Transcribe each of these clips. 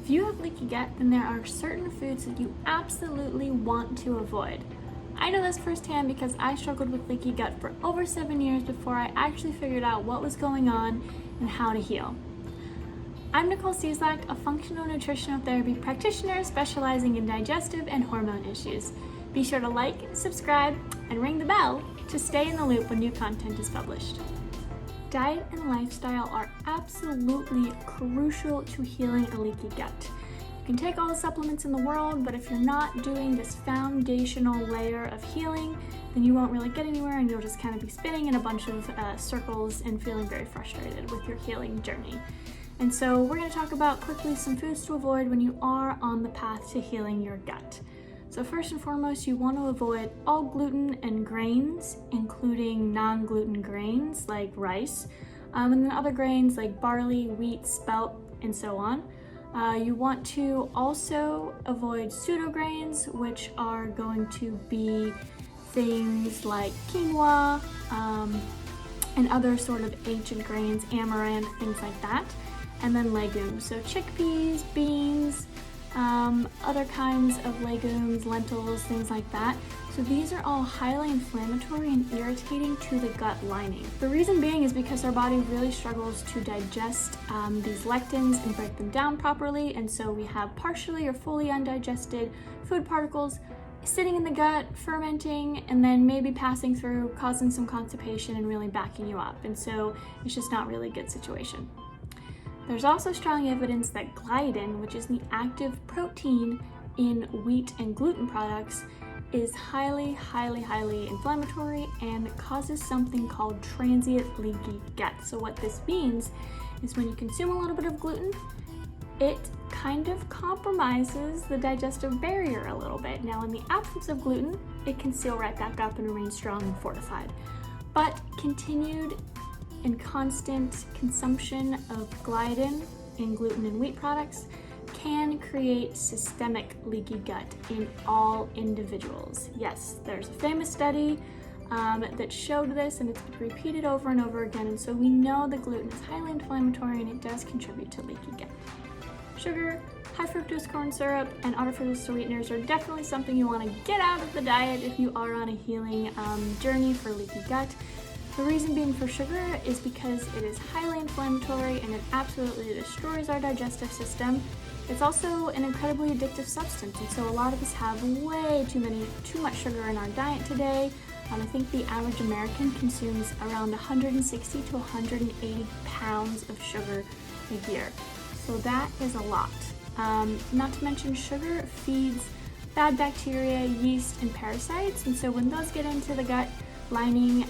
If you have leaky gut, then there are certain foods that you absolutely want to avoid. I know this firsthand because I struggled with leaky gut for over 7 years before I actually figured out what was going on and how to heal. I'm Nicole Cieslak, a functional nutritional therapy practitioner specializing in digestive and hormone issues. Be sure to like, subscribe, and ring the bell to stay in the loop when new content is published. Diet and lifestyle are absolutely crucial to healing a leaky gut. You can take all the supplements in the world, but if you're not doing this foundational layer of healing, then you won't really get anywhere and you'll just kind of be spinning in a bunch of circles and feeling very frustrated with your healing journey. And so we're going to talk about quickly some foods to avoid when you are on the path to healing your gut. So first and foremost, you want to avoid all gluten and grains, including non-gluten grains like rice, and then other grains like barley, wheat, spelt, and so on. You want to also avoid pseudograins, which are going to be things like quinoa and other sort of ancient grains, amaranth, things like that. And then legumes, so chickpeas, beans, other kinds of legumes, lentils, things like that. So these are all highly inflammatory and irritating to the gut lining. The reason being is because our body really struggles to digest these lectins and break them down properly, and so we have partially or fully undigested food particles sitting in the gut, fermenting, and then maybe passing through, causing some constipation and really backing you up. And so it's just not really a good situation. There's also strong evidence that gliadin, which is the active protein in wheat and gluten products, is highly inflammatory and causes something called transient leaky gut. So what this means is when you consume a little bit of gluten, it kind of compromises the digestive barrier a little bit. Now, in the absence of gluten, it can seal right back up and remain strong and fortified. But continued and constant consumption of gliadin in gluten and wheat products can create systemic leaky gut in all individuals. Yes, there's a famous study that showed this, and it's been repeated over and over again, and so we know that gluten is highly inflammatory and it does contribute to leaky gut. Sugar, high fructose corn syrup, and artificial sweeteners are definitely something you want to get out of the diet if you are on a healing journey for leaky gut. The reason being for sugar is because it is highly inflammatory and it absolutely destroys our digestive system. It's also an incredibly addictive substance, and so a lot of us have way too much sugar in our diet today. I think the average American consumes around 160 to 180 pounds of sugar a year. So that is a lot. Not to mention sugar feeds bad bacteria, yeast, and parasites, and so when those get into the gut lining,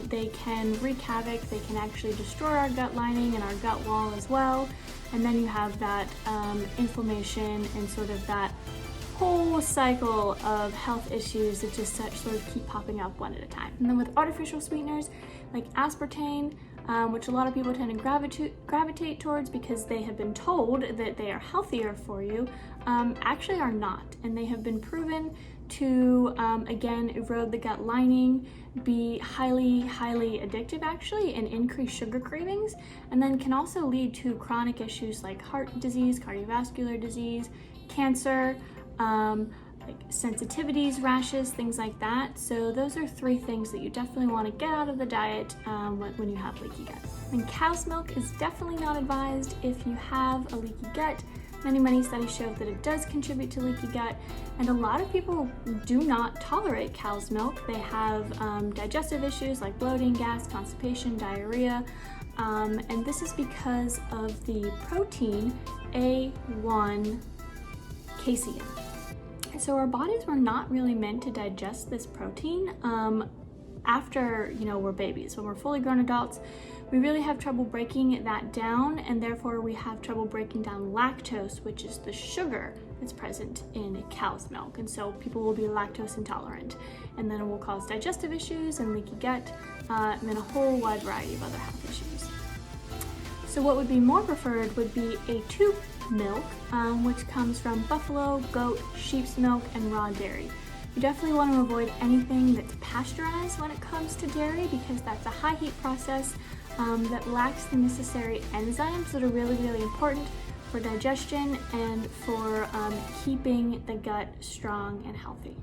they can wreak havoc. They can actually destroy our gut lining and our gut wall as well. And then you have that inflammation and sort of that whole cycle of health issues that just sort of keep popping up one at a time. And then with artificial sweeteners like aspartame, which a lot of people tend to gravitate towards because they have been told that they are healthier for you, actually are not. And they have been proven to, again, erode the gut lining, be highly addictive actually, and increase sugar cravings, and then can also lead to chronic issues like heart disease, cardiovascular disease, cancer, like sensitivities, rashes, things like that. So those are 3 things that you definitely want to get out of the diet when you have leaky gut. And cow's milk is definitely not advised if you have a leaky gut. Many studies show that it does contribute to leaky gut, and a lot of people do not tolerate cow's milk. They have digestive issues like bloating, gas, constipation, diarrhea, and this is because of the protein A1 casein. So our bodies were not really meant to digest this protein after we're babies. When we're fully grown adults, we really have trouble breaking that down, and therefore we have trouble breaking down lactose, which is the sugar that's present in cow's milk. And so people will be lactose intolerant, and then it will cause digestive issues and leaky gut, and then a whole wide variety of other health issues. So what would be more preferred would be a tube milk, which comes from buffalo, goat, sheep's milk, and raw dairy. You definitely want to avoid anything that's pasteurized when it comes to dairy, because that's a high heat process that lacks the necessary enzymes that are really important for digestion, and for keeping the gut strong and healthy.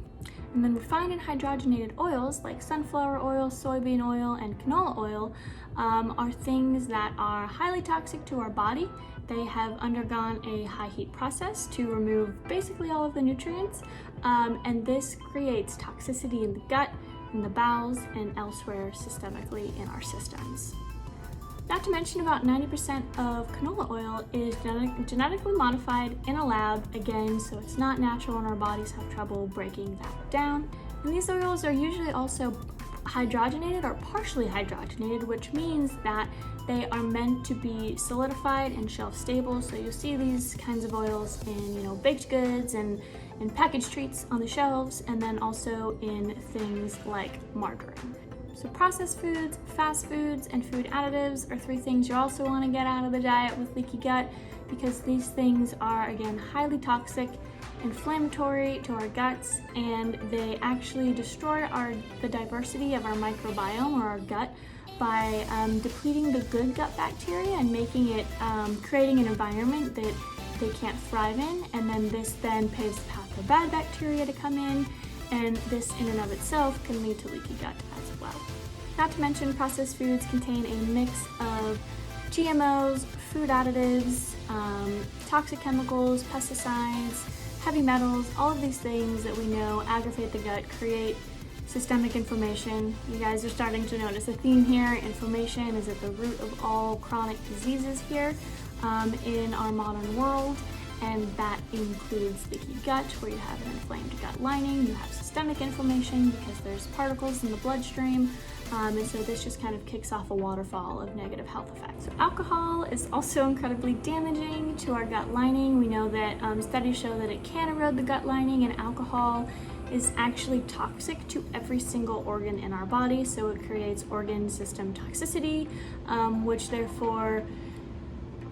And then refined and hydrogenated oils like sunflower oil, soybean oil, and canola oil are things that are highly toxic to our body. They have undergone a high heat process to remove basically all of the nutrients, and this creates toxicity in the gut, in the bowels, and elsewhere systemically in our systems. Not to mention, about 90% of canola oil is genetically modified in a lab, again, so it's not natural and our bodies have trouble breaking that down. And these oils are usually also hydrogenated or partially hydrogenated, which means that they are meant to be solidified and shelf stable. So you'll see these kinds of oils in, baked goods and packaged treats on the shelves, and then also in things like margarine. So processed foods, fast foods, and food additives are three things you also want to get out of the diet with leaky gut, because these things are, again, highly toxic, inflammatory to our guts, and they actually destroy the diversity of our microbiome, or our gut, by depleting the good gut bacteria and making it, creating an environment that they can't thrive in, and then this then paves the path for bad bacteria to come in, and this in and of itself can lead to leaky gut as well. Not to mention, processed foods contain a mix of GMOs, food additives, toxic chemicals, pesticides, heavy metals, all of these things that we know aggravate the gut, create systemic inflammation. You guys are starting to notice a theme here. Inflammation is at the root of all chronic diseases here in our modern world, and that includes leaky gut, where you have an inflamed gut lining. You have systemic inflammation because there's particles in the bloodstream, and so this just kind of kicks off a waterfall of negative health effects. So alcohol is also incredibly damaging to our gut lining. We know that studies show that it can erode the gut lining, and alcohol is actually toxic to every single organ in our body, so it creates organ system toxicity, which therefore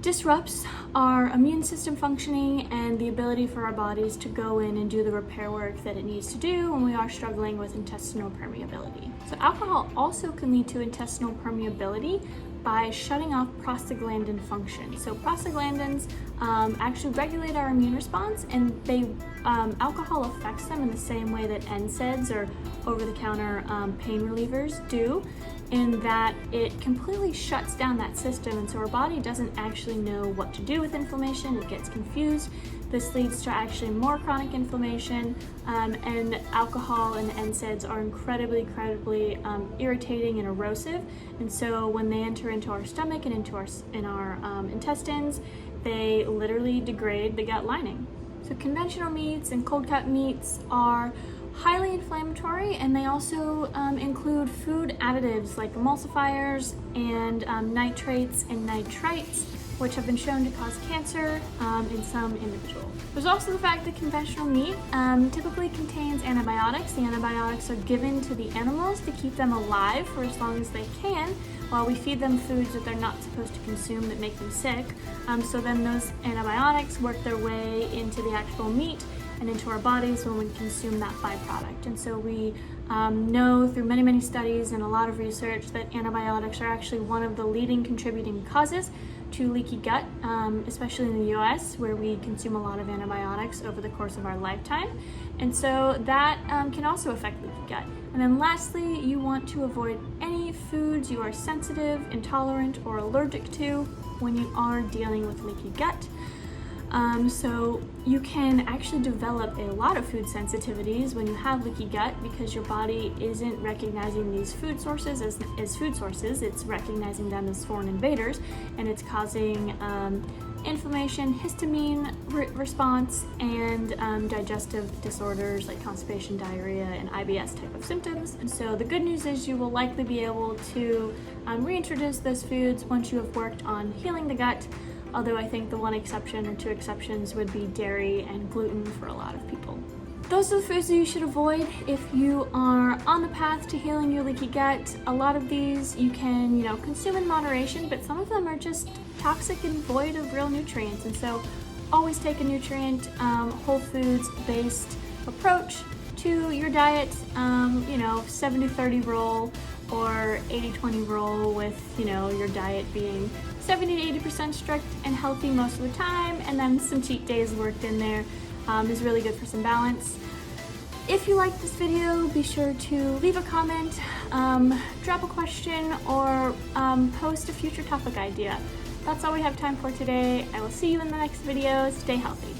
disrupts our immune system functioning and the ability for our bodies to go in and do the repair work that it needs to do when we are struggling with intestinal permeability. So alcohol also can lead to intestinal permeability by shutting off prostaglandin function. So prostaglandins actually regulate our immune response, and alcohol affects them in the same way that NSAIDs, or over-the-counter pain relievers, do, in that it completely shuts down that system, and so our body doesn't actually know what to do with inflammation. It gets confused. This leads to actually more chronic inflammation, and alcohol and NSAIDs are incredibly irritating and erosive, and so when they enter into our stomach and into our intestines, they literally degrade the gut lining. So conventional meats and cold cut meats are highly inflammatory, and they also include food additives like emulsifiers and nitrates and nitrites, which have been shown to cause cancer in some individuals. There's also the fact that conventional meat typically contains antibiotics. The antibiotics are given to the animals to keep them alive for as long as they can, while we feed them foods that they're not supposed to consume that make them sick. So then those antibiotics work their way into the actual meat and into our bodies when we consume that byproduct. And so we know through many studies and a lot of research that antibiotics are actually one of the leading contributing causes to leaky gut, especially in the US, where we consume a lot of antibiotics over the course of our lifetime. And so that can also affect leaky gut. And then lastly, you want to avoid any foods you are sensitive, intolerant, or allergic to when you are dealing with leaky gut. So you can actually develop a lot of food sensitivities when you have leaky gut, because your body isn't recognizing these food sources as food sources. It's recognizing them as foreign invaders, and it's causing inflammation, histamine response, and digestive disorders like constipation, diarrhea, and IBS type of symptoms. And so the good news is you will likely be able to reintroduce those foods once you have worked on healing the gut. Although I think the one exception or two exceptions would be dairy and gluten for a lot of people. Those are the foods that you should avoid if you are on the path to healing your leaky gut. A lot of these you can, consume in moderation, but some of them are just toxic and void of real nutrients. And so always take a nutrient, whole foods based approach to your diet, 70-30 rule or 80-20 rule, with, your diet being 70 to 80% strict and healthy most of the time, and then some cheat days worked in there is really good for some balance. If you liked this video, be sure to leave a comment, drop a question, or post a future topic idea. That's all we have time for today. I will see you in the next video. Stay healthy.